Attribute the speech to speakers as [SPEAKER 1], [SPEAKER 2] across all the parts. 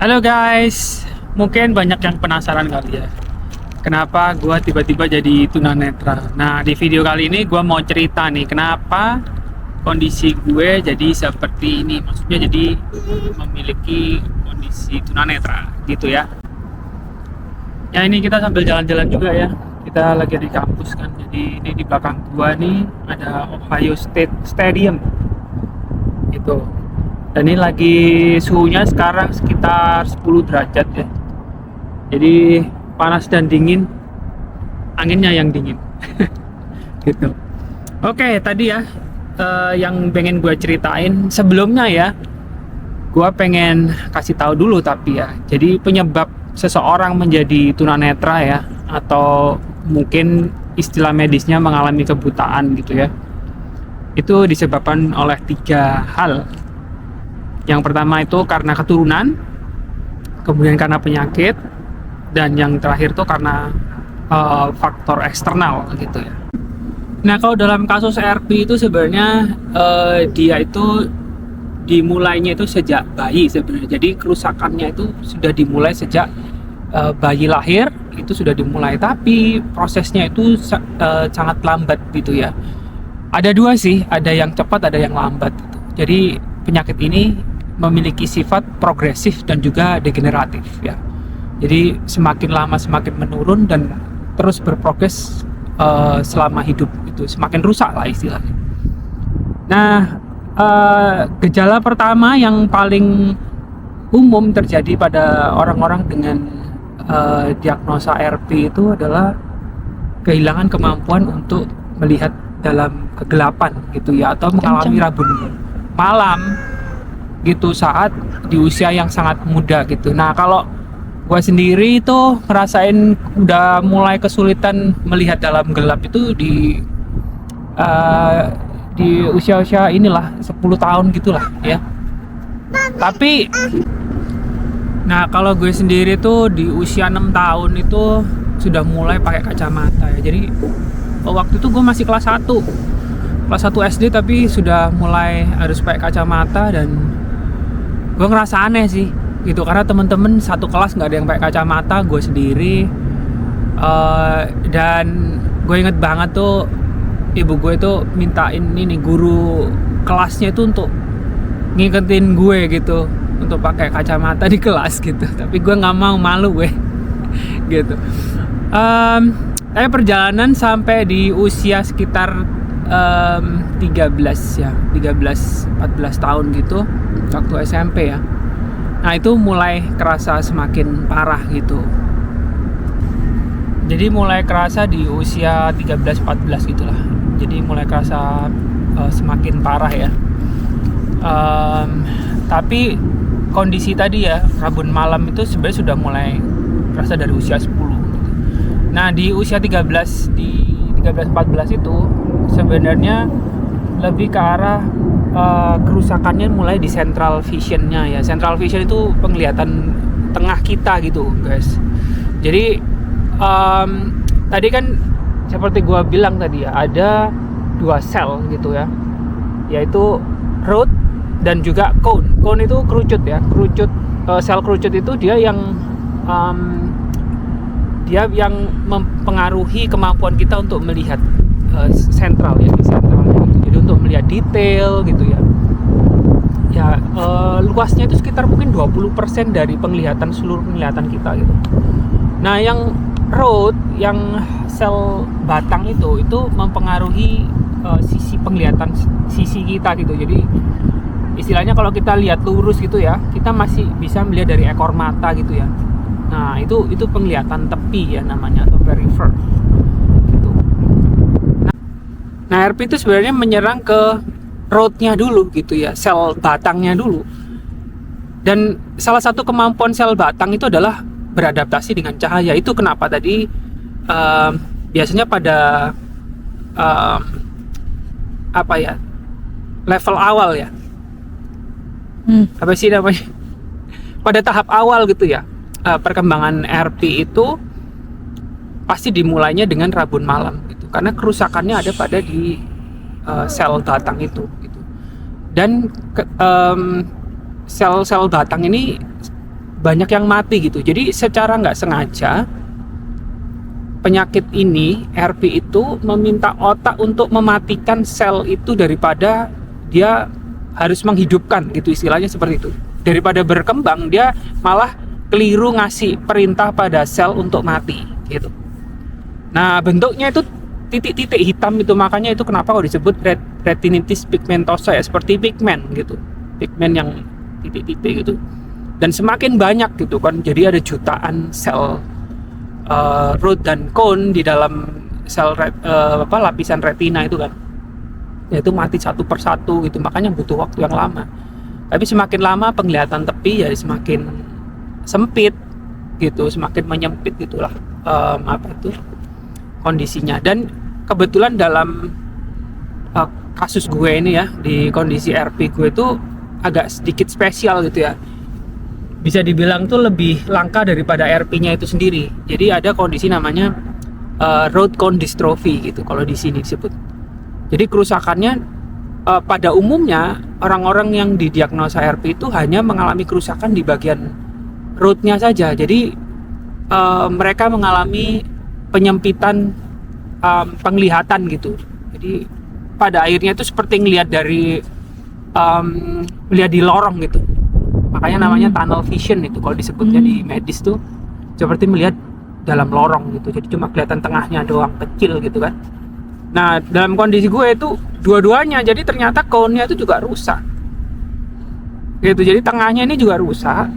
[SPEAKER 1] Halo guys, mungkin banyak yang penasaran kali ya, kenapa gua tiba-tiba jadi tunanetra. Nah, di video kali ini gua mau cerita nih, kenapa kondisi gue jadi seperti ini. Maksudnya jadi memiliki kondisi tunanetra gitu ya. Ya ini kita sambil jalan-jalan juga ya. Kita lagi di kampus kan. Jadi ini di belakang gua nih ada Ohio State Stadium. Gitu. Dan ini lagi suhunya sekarang sekitar 10 derajat ya. Jadi panas dan dingin, anginnya yang dingin. Gitu. Oke, tadi ya yang pengen gue ceritain sebelumnya ya. Gue pengen kasih tahu dulu tapi ya. Jadi penyebab seseorang menjadi tunanetra ya, atau mungkin istilah medisnya mengalami kebutaan gitu ya. Itu disebabkan oleh 3 hal. Yang pertama itu karena keturunan, kemudian karena penyakit, dan yang terakhir itu karena faktor eksternal gitu ya. Nah, kalau dalam kasus RP itu sebenarnya dia itu dimulainya itu sejak bayi sebenarnya. Jadi kerusakannya itu sudah dimulai sejak bayi lahir, itu sudah dimulai, tapi prosesnya itu sangat lambat gitu ya. Ada 2 sih, ada yang cepat, ada yang lambat gitu. Jadi penyakit ini memiliki sifat progresif dan juga degeneratif ya. Jadi semakin lama semakin menurun dan terus berprogres selama hidup, itu semakin rusak lah istilahnya. Nah, gejala pertama yang paling umum terjadi pada orang-orang dengan diagnosa RP itu adalah kehilangan kemampuan untuk melihat dalam kegelapan gitu ya, atau mengalami rabun malam gitu saat di usia yang sangat muda gitu. Nah, kalau gue sendiri itu ngerasain udah mulai kesulitan melihat dalam gelap itu di usia-usia inilah 10 tahun gitulah ya. Tapi nah, kalau gue sendiri tuh di usia 6 tahun itu sudah mulai pakai kacamata ya. Jadi waktu itu gue masih kelas 1 SD, tapi sudah mulai harus pakai kacamata, dan gue ngerasa aneh sih gitu, karena temen-temen satu kelas nggak ada yang pakai kacamata, gue sendiri. Dan gue inget banget tuh ibu gue tuh mintain ini guru kelasnya itu untuk ngikutin gue gitu untuk pakai kacamata di kelas gitu, tapi gue nggak mau, malu gue gitu. Tapi perjalanan sampai di usia sekitar 13 14 tahun gitu, waktu SMP ya. Nah, itu mulai kerasa semakin parah gitu. Jadi mulai kerasa di usia 13-14 gitulah. Jadi mulai kerasa semakin parah ya. Tapi kondisi tadi ya, rabun malam itu sebenarnya sudah mulai kerasa dari usia 10 gitu. Nah, di usia 13-14 itu sebenarnya lebih ke arah kerusakannya mulai di central visionnya ya. Central vision itu penglihatan tengah kita gitu guys. Jadi tadi kan seperti gua bilang tadi ya, ada 2 sel gitu ya, yaitu rod dan juga cone. Cone itu kerucut ya, sel kerucut itu dia yang mempengaruhi kemampuan kita untuk melihat sentral ya, di sentralnya gitu. Jadi untuk melihat detail gitu ya. Ya luasnya itu sekitar mungkin 20% dari seluruh penglihatan kita gitu. Nah, yang rod, yang sel batang itu mempengaruhi sisi penglihatan sisi kita gitu. Jadi istilahnya kalau kita lihat lurus gitu ya, kita masih bisa melihat dari ekor mata gitu ya. Nah, itu penglihatan tepi ya namanya, atau peripheral. Nah, RP itu sebenarnya menyerang ke rodnya dulu gitu ya, sel batangnya dulu. Dan salah satu kemampuan sel batang itu adalah beradaptasi dengan cahaya. Itu kenapa tadi biasanya pada level awal ya, apa sih namanya, pada tahap awal gitu ya, perkembangan RP itu pasti dimulainya dengan rabun malam gitu, karena kerusakannya ada pada di sel batang itu gitu. Dan sel-sel batang ini banyak yang mati gitu. Jadi secara nggak sengaja penyakit ini, RP itu meminta otak untuk mematikan sel itu daripada dia harus menghidupkan gitu, istilahnya seperti itu. Daripada berkembang, dia malah keliru ngasih perintah pada sel untuk mati gitu. Nah, bentuknya itu titik-titik hitam itu, makanya itu kenapa kok disebut retinitis pigmentosa ya, seperti pigmen gitu. Pigmen yang titik-titik gitu. Dan semakin banyak gitu kan, jadi ada jutaan sel rod dan cone di dalam sel lapisan retina itu kan, yaitu mati satu persatu gitu, makanya butuh waktu yang lama. Tapi semakin lama penglihatan tepi ya semakin sempit gitu, semakin menyempit gitulah kondisinya. Dan kebetulan dalam kasus gue ini ya, di kondisi RP gue itu agak sedikit spesial gitu ya, bisa dibilang tuh lebih langka daripada RP-nya itu sendiri. Jadi ada kondisi namanya road cone dystrophy gitu kalau di sini disebut. Jadi kerusakannya pada umumnya orang-orang yang didiagnosa RP itu hanya mengalami kerusakan di bagian roadnya saja. Jadi mereka mengalami penyempitan penglihatan gitu. Jadi pada akhirnya itu seperti ngelihat dari melihat di lorong gitu. Makanya namanya tunnel vision itu kalau disebutnya di medis tuh, seperti melihat dalam lorong gitu. Jadi cuma kelihatan tengahnya doang kecil gitu kan. Nah, dalam kondisi gue itu dua-duanya, jadi ternyata cone-nya itu juga rusak. Gitu. Jadi tengahnya ini juga rusak.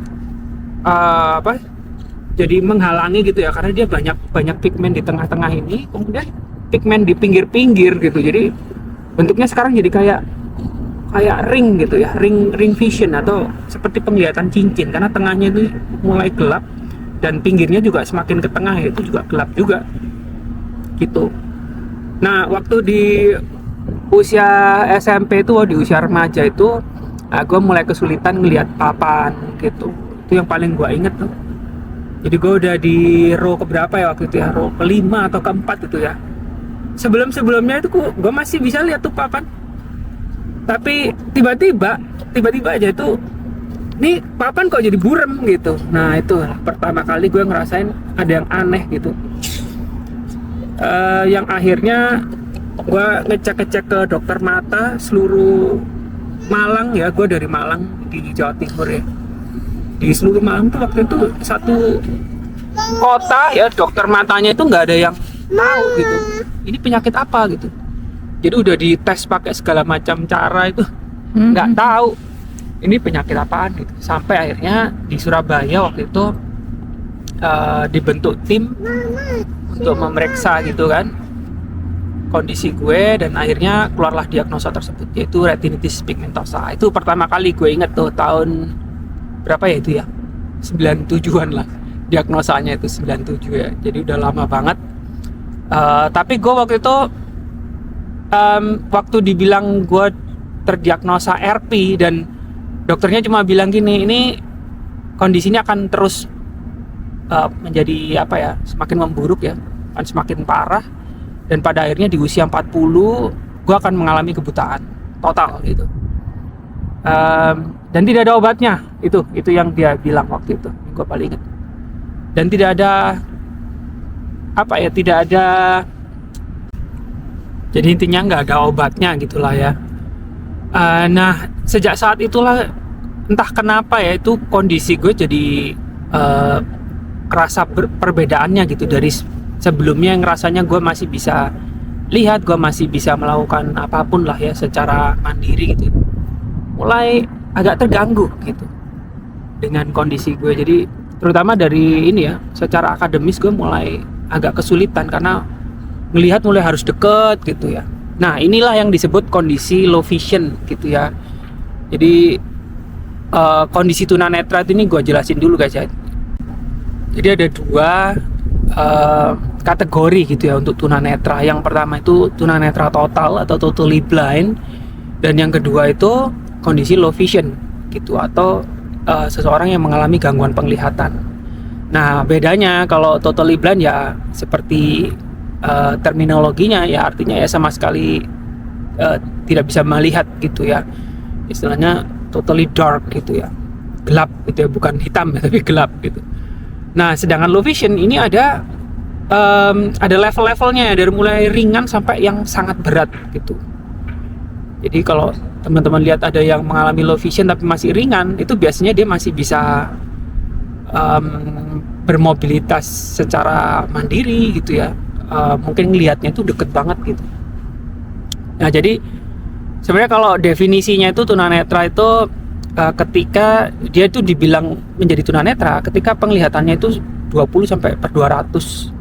[SPEAKER 1] Jadi menghalangi gitu ya, karena dia banyak pigmen di tengah-tengah ini, kemudian pigmen di pinggir-pinggir gitu. Jadi bentuknya sekarang jadi kayak ring gitu ya, ring vision atau seperti penglihatan cincin, karena tengahnya itu mulai gelap dan pinggirnya juga semakin ke tengah itu juga gelap juga gitu. Nah, waktu di usia SMP itu, di usia remaja itu, gue mulai kesulitan ngelihat papan gitu. Itu yang paling gue inget tuh. Jadi gue udah di row keberapa ya waktu itu ya, row kelima atau keempat itu ya. Sebelumnya itu gue masih bisa lihat tuh papan. Tapi tiba-tiba aja itu, nih papan kok jadi burem gitu. Nah itu pertama kali gue ngerasain ada yang aneh gitu. Yang akhirnya gue ngecek ke dokter mata seluruh Malang ya. Gue dari Malang di Jawa Timur ya. Di seluruh Malang tuh waktu itu satu kota ya, dokter matanya itu nggak ada yang tahu gitu. Ini penyakit apa gitu. Jadi udah dites pakai segala macam cara itu nggak tahu ini penyakit apaan gitu. Sampai akhirnya di Surabaya waktu itu dibentuk tim untuk memeriksa gitu kan kondisi gue, dan akhirnya keluarlah diagnosa tersebut, yaitu retinitis pigmentosa. Itu pertama kali gue inget tuh tahun berapa ya itu ya, 97-an lah diagnosanya, itu 97 ya, jadi udah lama banget. Tapi gue waktu itu waktu dibilang gue terdiagnosa RP dan dokternya cuma bilang gini, ini kondisinya akan terus menjadi apa ya, semakin memburuk ya, akan semakin parah, dan pada akhirnya di usia 40 gue akan mengalami kebutaan total gitu. Dan tidak ada obatnya, itu yang dia bilang waktu itu, gue paling ingat. Dan tidak ada apa ya, tidak ada, jadi intinya nggak ada obatnya gitulah ya. Nah sejak saat itulah entah kenapa ya, itu kondisi gue jadi kerasa perbedaannya gitu. Dari sebelumnya yang rasanya gue masih bisa lihat, gue masih bisa melakukan apapun lah ya secara mandiri gitu, mulai agak terganggu gitu dengan kondisi gue. Jadi terutama dari ini ya, secara akademis gue mulai agak kesulitan karena melihat mulai harus deket gitu ya. Nah inilah yang disebut kondisi low vision gitu ya. Jadi kondisi tunanetra ini gue jelasin dulu guys ya. Jadi ada dua kategori gitu ya untuk tunanetra. Yang pertama itu tunanetra total atau totally blind, dan yang kedua itu kondisi low vision gitu, atau seseorang yang mengalami gangguan penglihatan. Nah bedanya kalau totally blind ya seperti terminologinya ya, artinya ya sama sekali tidak bisa melihat gitu ya, istilahnya totally dark gitu ya. gelap gitu ya, bukan hitam ya, tapi gelap gitu. Nah, sedangkan low vision ini ada level-levelnya dari mulai ringan sampai yang sangat berat gitu. Jadi kalau teman-teman lihat ada yang mengalami low vision tapi masih ringan, itu biasanya dia masih bisa bermobilitas secara mandiri gitu ya. Mungkin ngelihatnya itu deket banget gitu. Nah, jadi sebenarnya kalau definisinya itu tunanetra itu ketika dia itu dibilang menjadi tunanetra ketika penglihatannya itu 20 sampai per 200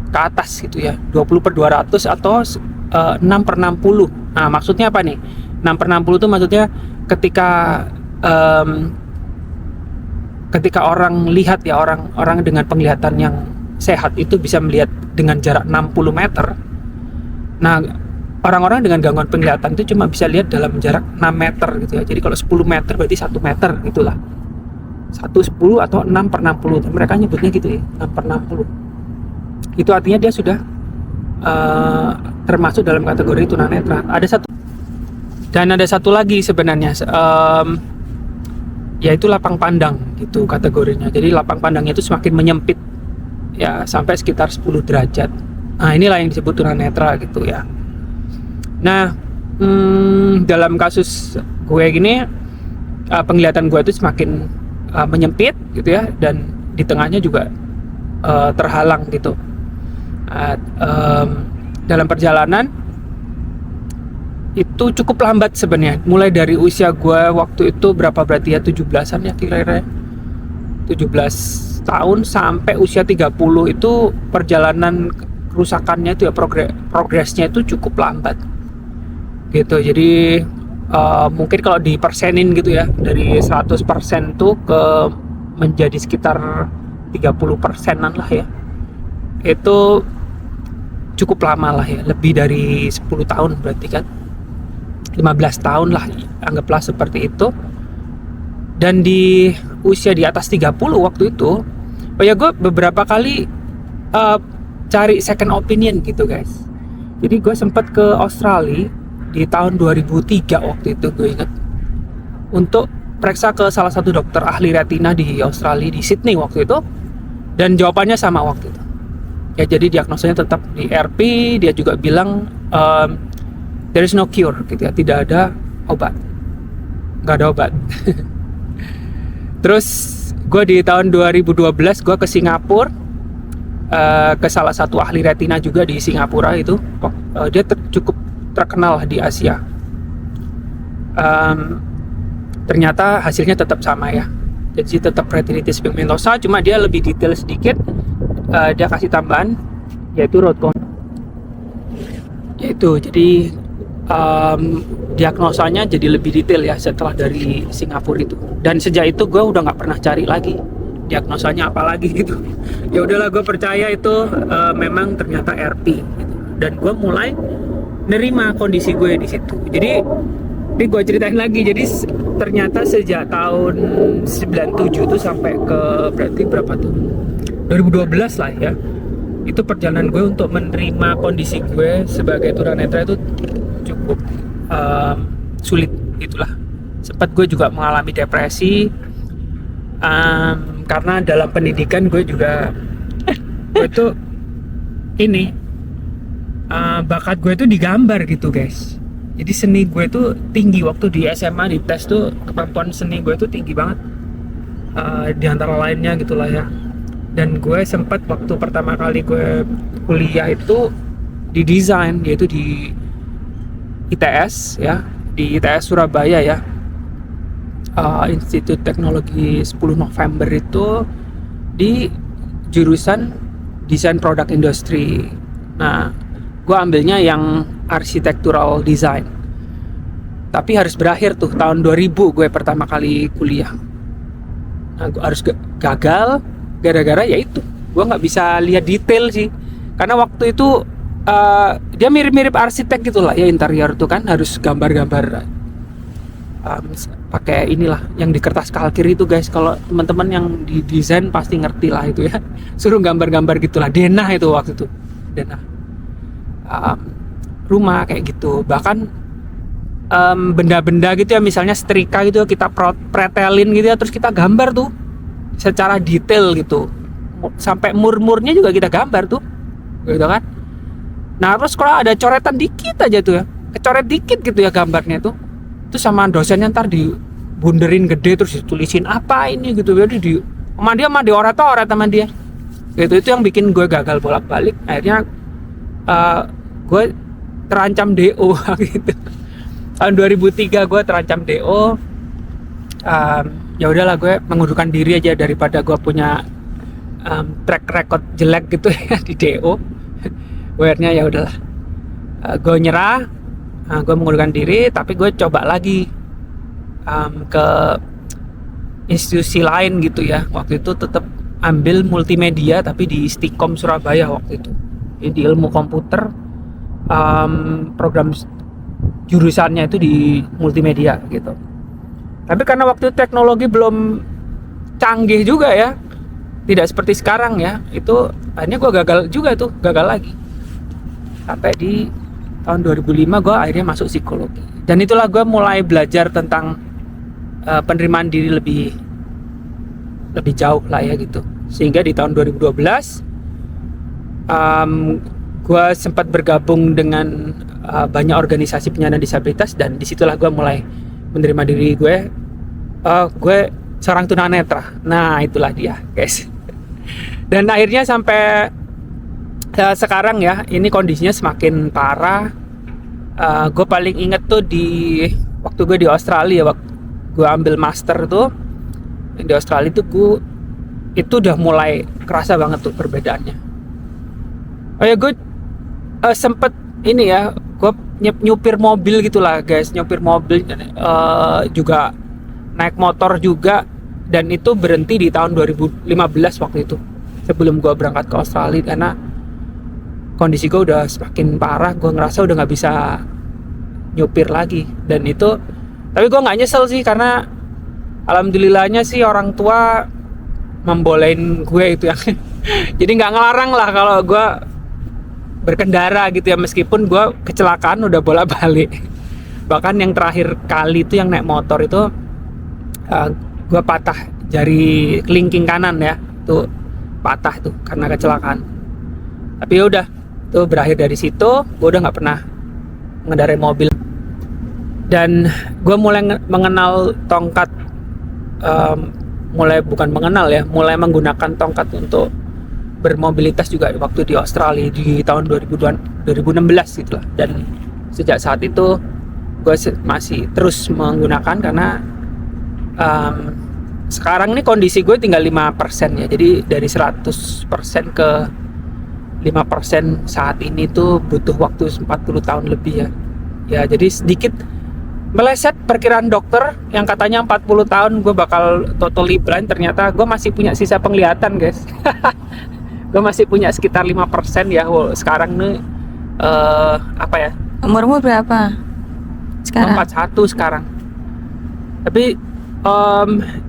[SPEAKER 1] ke atas gitu ya. 20 per 200 atau 6 per 60. Nah, maksudnya apa nih? 6 per 60 itu maksudnya ketika orang lihat ya, orang dengan penglihatan yang sehat itu bisa melihat dengan jarak 60 meter. Nah, orang-orang dengan gangguan penglihatan itu cuma bisa lihat dalam jarak 6 meter gitu ya. Jadi kalau 10 meter berarti 1 meter gitulah. 1, 10 atau 6 per 60. Mereka nyebutnya gitu ya, 6 per 60. Itu artinya dia sudah termasuk dalam kategori tunanetra. Ada satu lagi sebenarnya, yaitu lapang pandang gitu kategorinya. Jadi lapang pandangnya itu semakin menyempit ya, sampai sekitar 10 derajat. Nah, inilah yang disebut tunanetra gitu ya. Nah, dalam kasus gue gini, penglihatan gue itu semakin menyempit gitu ya, dan di tengahnya juga terhalang gitu. Dalam perjalanan itu cukup lambat sebenarnya, mulai dari usia gue waktu itu berapa berarti ya, 17-an ya kira-kira, 17 tahun sampai usia 30 itu perjalanan kerusakannya itu ya, progresnya itu cukup lambat gitu. Jadi mungkin kalau dipersenin gitu ya, dari 100% tuh ke menjadi sekitar 30%-an lah ya, itu cukup lama lah ya, lebih dari 10 tahun berarti kan, 15 tahun lah anggaplah seperti itu. Dan di usia di atas 30 waktu itu, ya gue beberapa kali cari second opinion gitu guys. Jadi gue sempat ke Australia di tahun 2003 waktu itu, gue ingat, untuk periksa ke salah satu dokter ahli retina di Australia, di Sydney waktu itu, dan jawabannya sama waktu itu ya. Jadi diagnosanya tetap di RP. Dia juga bilang there is no cure gitu ya, tidak ada obat, nggak ada obat. Terus gue di tahun 2012 gue ke Singapura, ke salah satu ahli retina juga di Singapura itu. Dia cukup terkenal di Asia. Ternyata hasilnya tetap sama ya, jadi tetap retinitis pigmentosa, cuma dia lebih detail sedikit. Dia kasih tambahan yaitu road cone, yaitu jadi diagnosanya jadi lebih detail ya setelah dari Singapura itu. Dan sejak itu gue udah nggak pernah cari lagi diagnosanya apa lagi gitu. Ya udahlah, gue percaya itu memang ternyata RP gitu. Dan gue mulai nerima kondisi gue di situ. Jadi ini gue ceritain lagi. Jadi ternyata sejak tahun 97 tuh sampai ke berarti berapa tuh, 2012 lah ya, itu perjalanan gue untuk menerima kondisi gue sebagai tunanetra itu cukup sulit gitulah. Sempat gue juga mengalami depresi, karena dalam pendidikan gue juga gue itu ini bakat gue itu digambar gitu guys. Jadi seni gue itu tinggi waktu di SMA, di tes tuh kemampuan seni gue itu tinggi banget, di antara lainnya gitulah ya. Dan gue sempat waktu pertama kali gue kuliah itu di desain, yaitu di ITS ya, di ITS Surabaya ya, Institut Teknologi 10 November itu, di jurusan desain produk industri. Nah, gue ambilnya yang architectural design, tapi harus berakhir tuh tahun 2000 gue pertama kali kuliah. Nah, gue harus gagal gara-gara ya itu, gue nggak bisa lihat detail sih, karena waktu itu dia mirip-mirip arsitek gitulah ya, interior tuh kan harus gambar-gambar pakai inilah yang di kertas kalkir itu guys. Kalau teman-teman yang di desain pasti ngerti lah itu ya, suruh gambar-gambar gitulah, denah itu waktu itu, denah rumah kayak gitu. Bahkan benda-benda gitu ya, misalnya setrika gitu kita pretelin gitu ya, terus kita gambar tuh secara detail gitu, sampai mur-murnya juga kita gambar tuh gitu kan. Nah terus kalau ada coretan dikit aja tuh ya, kecoret dikit gitu ya gambarnya tuh sama dosennya ntar dibunderin gede, terus ditulisin apa ini gitu, jadi sama dia orat-orat sama dia gitu. Itu yang bikin gue gagal bolak-balik, akhirnya gue terancam DO gitu. Tahun 2003 gue terancam DO. Ya udahlah, gue mengundurkan diri aja daripada gue punya track record jelek gitu ya di DO. Akhirnya ya udahlah, gue nyerah, gue mengundurkan diri, tapi gue coba lagi ke institusi lain gitu ya. Waktu itu tetap ambil multimedia tapi di Stikom Surabaya waktu itu, di ilmu komputer, program jurusannya itu di multimedia gitu. Tapi karena waktu itu teknologi belum canggih juga ya, tidak seperti sekarang ya, itu akhirnya gue gagal lagi. Sampai di tahun 2005 gue akhirnya masuk psikologi, dan itulah gue mulai belajar tentang penerimaan diri lebih jauh lah ya gitu. Sehingga di tahun 2012 gue sempat bergabung dengan banyak organisasi penyandang disabilitas, dan disitulah gue mulai menerima diri gue seorang tunanetra. Nah itulah dia guys. Dan akhirnya sampai sekarang ya, ini kondisinya semakin parah. Gue paling inget tuh di waktu gue di Australia, waktu gue ambil master tuh di Australia tuh, itu udah mulai kerasa banget tuh perbedaannya. Oh ya, gue sempet ini ya, gue nyupir mobil gitulah guys, nyupir mobil, juga naik motor juga, dan itu berhenti di tahun 2015 waktu itu, sebelum gue berangkat ke Australia, karena kondisi gue udah semakin parah. Gue ngerasa udah nggak bisa nyupir lagi, dan itu, tapi gue nggak nyesel sih, karena alhamdulillahnya sih orang tua membolehin gue itu ya. Jadi nggak ngelarang lah kalau gue berkendara gitu ya, meskipun gue kecelakaan udah bolak-balik. Bahkan yang terakhir kali itu yang naik motor itu, gue patah jari kelingking kanan ya, tuh patah tuh karena kecelakaan. Tapi ya udah, itu berakhir dari situ. Gue udah nggak pernah mengendarai mobil, dan gue mulai mengenal tongkat, mulai menggunakan tongkat untuk bermobilitas juga waktu di Australia di tahun 2016 gitu lah. Dan sejak saat itu gue masih terus menggunakan, karena sekarang ini kondisi gue tinggal 5% ya. Jadi dari 100% ke 5% saat ini tuh butuh waktu 40 tahun lebih ya. Ya jadi sedikit meleset perkiraan dokter yang katanya 40 tahun gue bakal totally blind. Ternyata gue masih punya sisa penglihatan guys. Gue masih punya sekitar 5% ya. Sekarang nih apa ya?
[SPEAKER 2] Umurmu berapa sekarang?
[SPEAKER 1] 41 sekarang. Tapi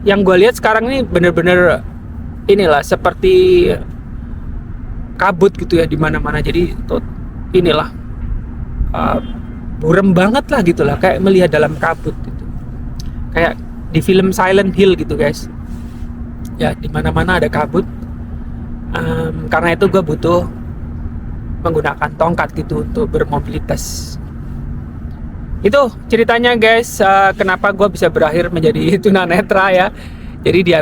[SPEAKER 1] yang gue lihat sekarang ini bener-bener inilah, seperti kabut gitu ya di mana-mana. Jadi inilah buram banget lah gitulah, kayak melihat dalam kabut gitu. Kayak di film Silent Hill gitu guys. Ya di mana-mana ada kabut. Karena itu gue butuh menggunakan tongkat gitu untuk bermobilitas. Itu ceritanya guys, kenapa gue bisa berakhir menjadi tunanetra ya. Jadi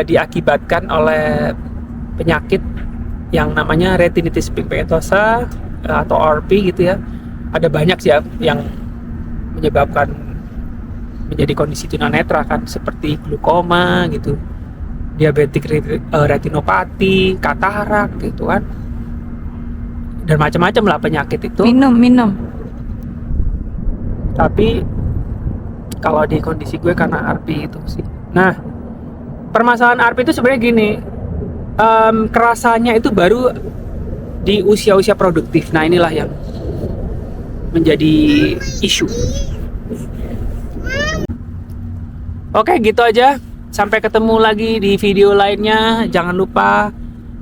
[SPEAKER 1] diakibatkan oleh penyakit yang namanya retinitis pigmentosa atau RP gitu ya. Ada banyak sih ya yang menyebabkan menjadi kondisi tunanetra kan, seperti glukoma gitu, diabetik retinopati, katarak gitu kan, dan macam-macam lah penyakit itu.
[SPEAKER 2] Minum.
[SPEAKER 1] Tapi kalau di kondisi gue karena RP itu sih. Nah, permasalahan RP itu sebenarnya gini, kerasanya itu baru di usia-usia produktif. Nah inilah yang menjadi isu. Oke, gitu aja. Sampai ketemu lagi di video lainnya. Jangan lupa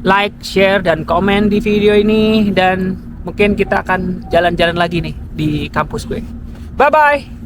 [SPEAKER 1] like, share, dan komen di video ini. Dan mungkin kita akan jalan-jalan lagi nih di kampus gue. Bye-bye!